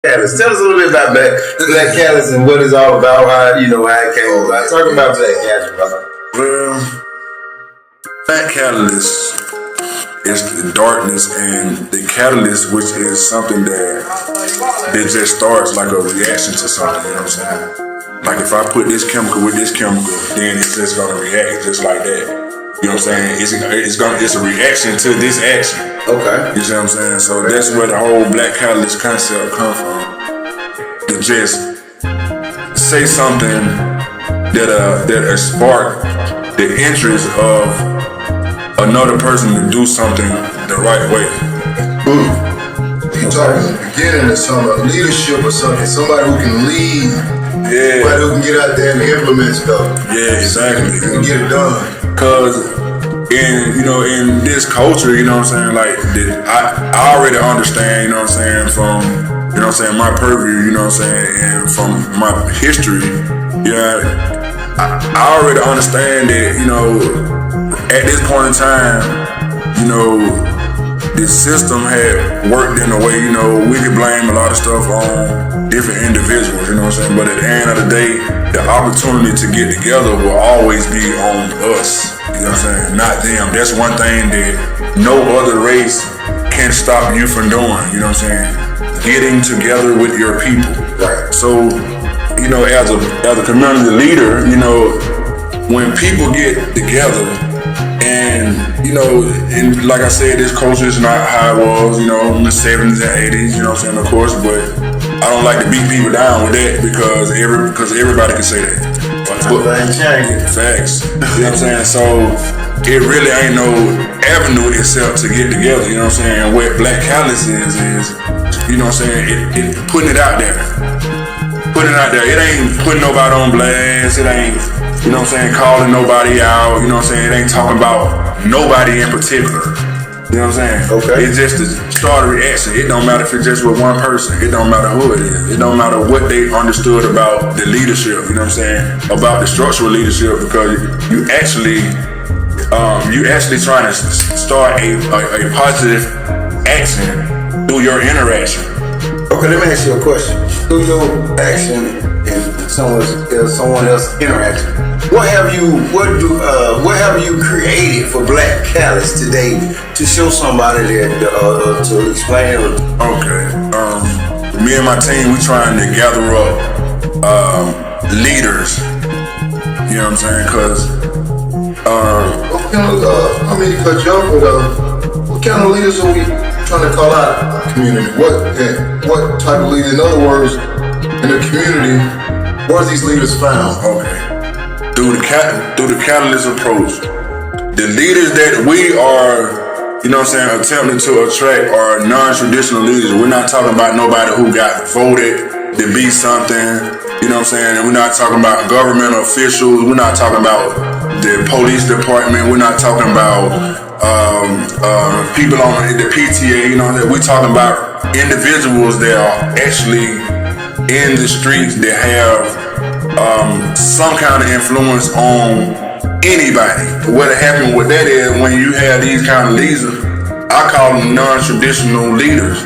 Catalyst. Tell us a little bit about Black Catalyst and what it's all about, how it came about. Talk about Black Catalyst, brother. Well, Black Catalyst is the darkness, and the catalyst, which is something that just starts like a reaction to something, you know what I'm saying? Like if I put this chemical with this chemical, then it's just gonna react just like that. You know what I'm saying? It's a reaction to this action. Okay. You see what I'm saying? So that's where the whole Black Catalyst concept comes from. To just say something that spark the interest of another person to do something the right way. You talking in the beginning of something, leadership or something, somebody who can lead, somebody who can get out there and implement stuff. Yeah, exactly. And get it done. Cause in this culture, you know what I'm saying, like I already understand, you know what I'm saying, from my purview, you know what I'm saying, and from my history, I already understand that, at this point in time, the system had worked in a way, we could blame a lot of stuff on different individuals, you know what I'm saying? But at the end of the day, the opportunity to get together will always be on us, you know what I'm saying? Not them. That's one thing that no other race can stop you from doing, you know what I'm saying? Getting together with your people. Right. So, as a community leader, when people get together, and and like I said, this culture is not how it was, in the 70s and 80s, you know what I'm saying, of course, but I don't like to beat people down with that because everybody can say that. Facts. You know what I'm saying? So it really ain't no avenue except to get together, you know what I'm saying? And what Black Catalyst is, you know what I'm saying, it putting it out there. Putting it out there. It ain't putting nobody on blast, it ain't, you know what I'm saying, calling nobody out, you know what I'm saying, it ain't talking about nobody in particular. You know what I'm saying? Okay. It's just to start a reaction. It don't matter if it's just with one person. It don't matter who it is. It don't matter what they understood about the leadership, you know what I'm saying? About the structural leadership, because you actually trying to start a positive action through your interaction. Okay, let me ask you a question. Through your action and someone else's interaction, what have you created for Black Catalyst today to show somebody that to explain? Okay. Me and my team, we trying to gather up leaders. You know what I'm saying? Cause I mean, to cut you off, but what kind of leaders are we trying to call out in the community? What type of leaders? In other words, in the community, where are these leaders found? Okay. Through the catalyst approach, the leaders that we are, you know what I'm saying, attempting to attract are non-traditional leaders. We're not talking about nobody who got voted to be something, you know what I'm saying, and we're not talking about government officials, we're not talking about the police department, we're not talking about people on the PTA, you know, we're talking about individuals that are actually in the streets that have some kind of influence on anybody. What happened with that is when you have these kind of leaders, I call them non-traditional leaders.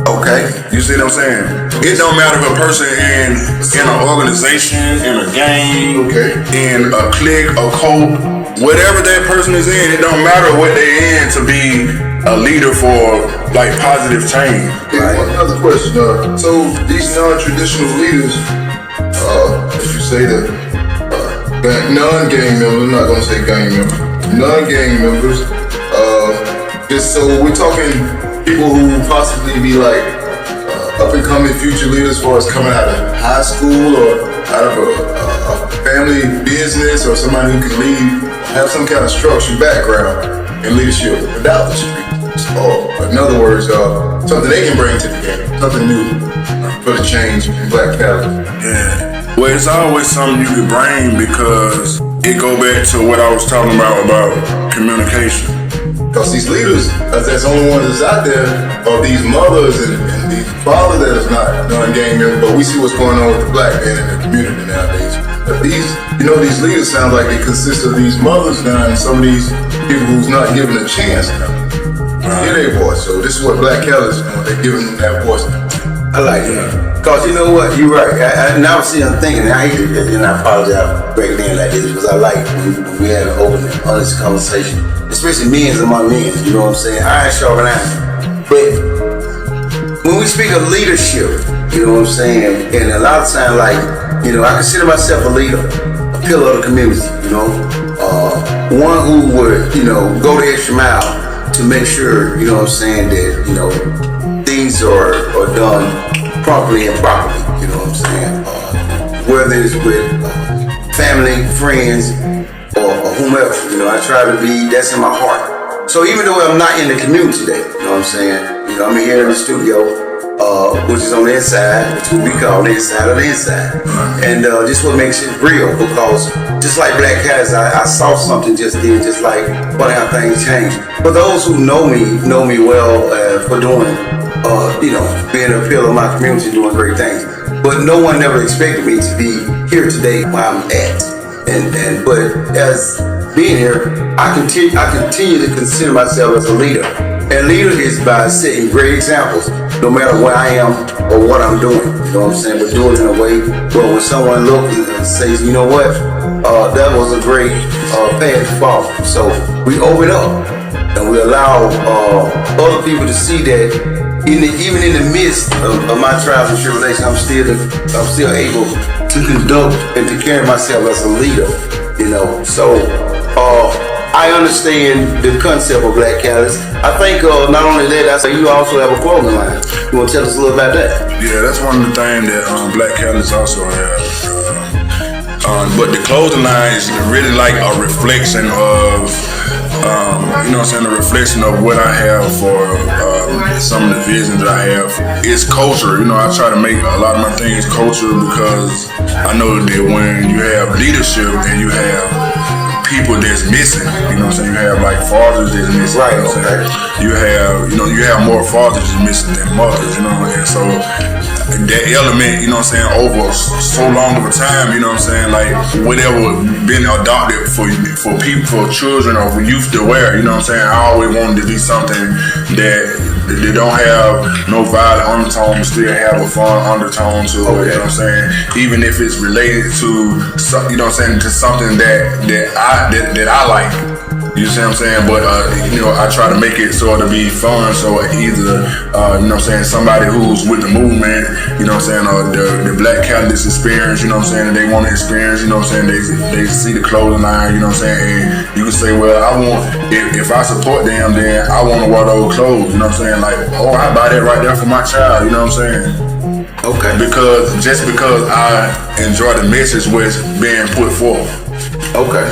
Okay. You see what I'm saying? It don't matter if a person in an organization, in a gang, in a clique, a cult, whatever that person is in, it don't matter what they're in to be a leader for like positive change. Right. Another question. So these non-traditional leaders, as you say, that non-gang members, I'm not gonna say gang members, non-gang members, just so we're talking people who possibly be like up and coming future leaders as far as coming out of high school or out of a family business, or somebody who can lead, have some kind of structured background in leadership without the streets. Or in other words, something they can bring to the game, something new for the change in Black Catalyst. Yeah. Well, it's always something you can bring because it go back to what I was talking about communication. Because these leaders, that's the only ones that's out there, are these mothers and these fathers that is not non-gang members, but we see what's going on with the black man in the community nowadays. But these leaders sound like they consist of these mothers now and some of these people who's not given a chance now. Hear their voice. So this is what Black Catalyst is doing. They're giving them that voice now. I like that. Cause you know what, you're right. Now see, I'm thinking, and I hate to, and I apologize for breaking in like this because I like when we have an open and honest conversation, especially men's among men. You know what I'm saying? I sharpen iron. But when we speak of leadership, you know what I'm saying, and a lot of times, like, you know, I consider myself a leader, a pillar of the community. You know, one who would, you know, go the extra mile to make sure, you know what I'm saying, that, you know, things are done properly and properly, you know what I'm saying? Whether it's with family, friends, or whomever, you know, I try to be, that's in my heart. So even though I'm not in the community today, you know what I'm saying? You know, I'm here in the studio, which is on the inside, which would be called the inside of the inside. And just what makes it real, because just like BlackCatalyst, I saw something just then, just like funny how things change. For those who know me well for doing, you know, being a pillar of my community, doing great things. But no one ever expected me to be here today where I'm at. But as being here, I continue to consider myself as a leader. And leader is by setting great examples, no matter where I am or what I'm doing. You know what I'm saying? But doing it in a way where when someone looks and says, you know what, that was a great path to follow. So we open up and we allow other people to see that even in the midst of my trials and tribulations, I'm still able to conduct and to carry myself as a leader. You know, so I understand the concept of BlackCatalyst. I think not only that, I say you also have a clothing line. You want to tell us a little about that? Yeah, that's one of the things that BlackCatalyst also has. But the clothing line is really like a reflection of, you know what I'm saying, a reflection of what I have for some of the visions that I have. It's culture. You know, I try to make a lot of my things culture because I know that when you have leadership and you have people that's missing, you know what I'm saying? You have like fathers that's missing. Right, you know what I'm saying? You have more fathers that's missing than mothers, you know what I'm saying? So that element, you know what I'm saying, over so long of a time, you know what I'm saying, like whatever been adopted for people, for children or for youth to wear, you know what I'm saying, I always wanted to be something that they don't have no violent undertone, still have a fun undertone to it, you know what I'm saying, even if it's related to, you know what I'm saying, to something that I like. You see what I'm saying? But, you know, I try to make it sort of be fun. So either, you know what I'm saying, somebody who's with the movement, you know what I'm saying, or the BlackCatalyst experience, you know what I'm saying, that they want to experience, you know what I'm saying, they see the clothing line, you know what I'm saying, and you can say, well, if I support them, then I want to wear those clothes, you know what I'm saying, like, oh, I buy that right there for my child, you know what I'm saying? Okay. Because I enjoy the message what's being put forth. Okay.